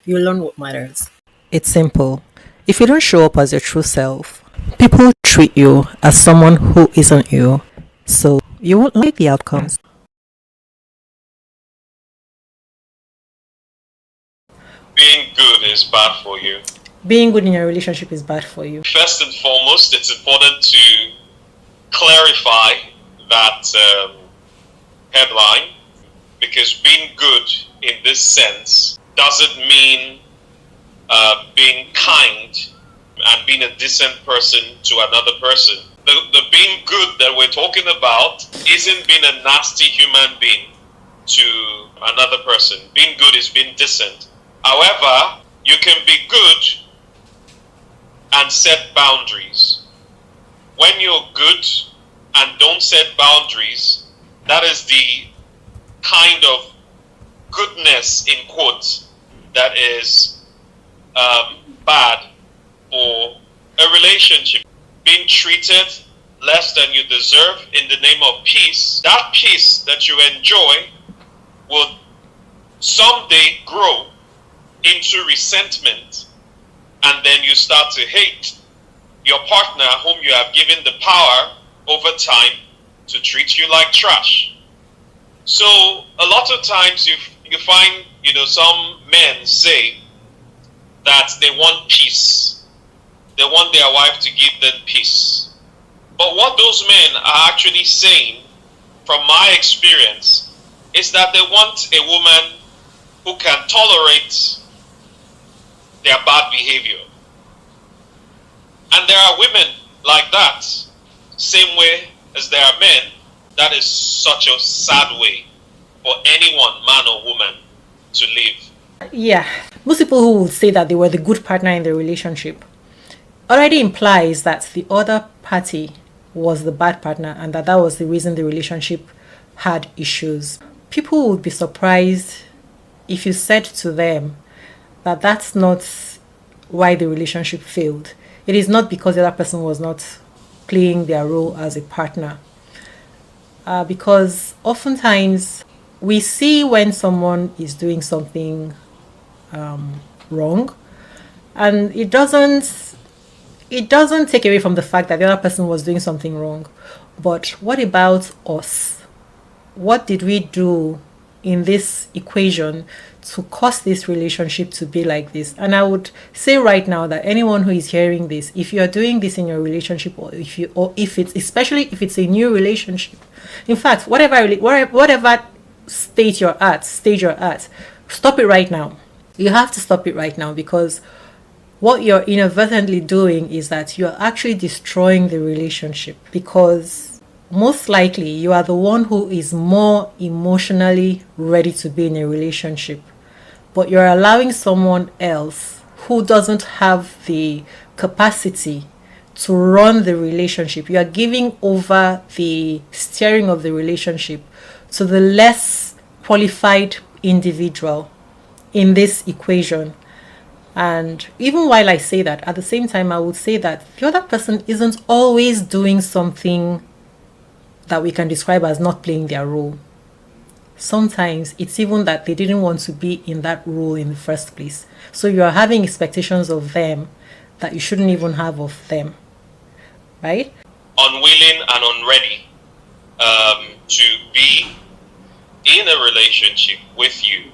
you learn what matters. It's simple. If you don't show up as your true self, people treat you as someone who isn't you. So you won't like the outcomes. Being good is bad for you. Being good in your relationship is bad for you. First and foremost, it's important to clarify that headline, because being good in this sense doesn't mean being kind and being a decent person to another person. The being good that we're talking about isn't being a nasty human being to another person. Being good is being decent. However, you can be good and set boundaries. When you're good and don't set boundaries, that is the kind of goodness, in quotes, that is bad for a relationship. Being treated less than you deserve in the name of peace, that peace that you enjoy will someday grow into resentment, and then you start to hate your partner whom you have given the power over time to treat you like trash. So a lot of times you find, some men say that they want peace. They want their wife to give them peace. But what those men are actually saying, from my experience, is that they want a woman who can tolerate their bad behavior. And there are women like that, same way as there are men. That is such a sad way for anyone, man or woman, to live. Yeah, most people who would say that they were the good partner in the relationship already implies that the other party was the bad partner and that was the reason the relationship had issues. People would be surprised if you said to them that that's not why the relationship failed. It is not because the other person was not playing their role as a partner. Because oftentimes we see when someone is doing something wrong, and it doesn't take away from the fact that the other person was doing something wrong. But what about us? What did we do in this equation to cause this relationship to be like this? And I would say right now that anyone who is hearing this, if you are doing this in your relationship, or if it's, especially if it's a new relationship, in fact, whatever stage you're at, stop it right now. You have to stop it right now, because what you're inadvertently doing is that you're actually destroying the relationship, because most likely you are the one who is more emotionally ready to be in a relationship, but you're allowing someone else who doesn't have the capacity to run the relationship. You are giving over the steering of the relationship to the less qualified individual in this equation. And even while I say that, at the same time, I would say that the other person isn't always doing something that we can describe as not playing their role. Sometimes it's even that they didn't want to be in that role in the first place. So you are having expectations of them that you shouldn't even have of them, right? Unwilling and unready to be in a relationship with you.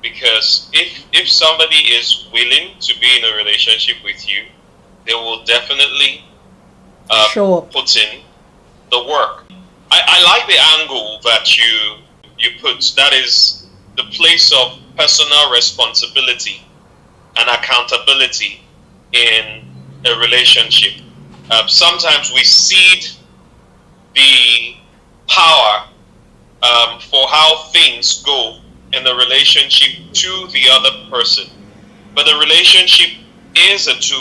Because if somebody is willing to be in a relationship with you, they will definitely put in the work. I like the angle that you put. That is the place of personal responsibility and accountability in a relationship. Sometimes we cede the power for how things go in the relationship to the other person. But the relationship is a two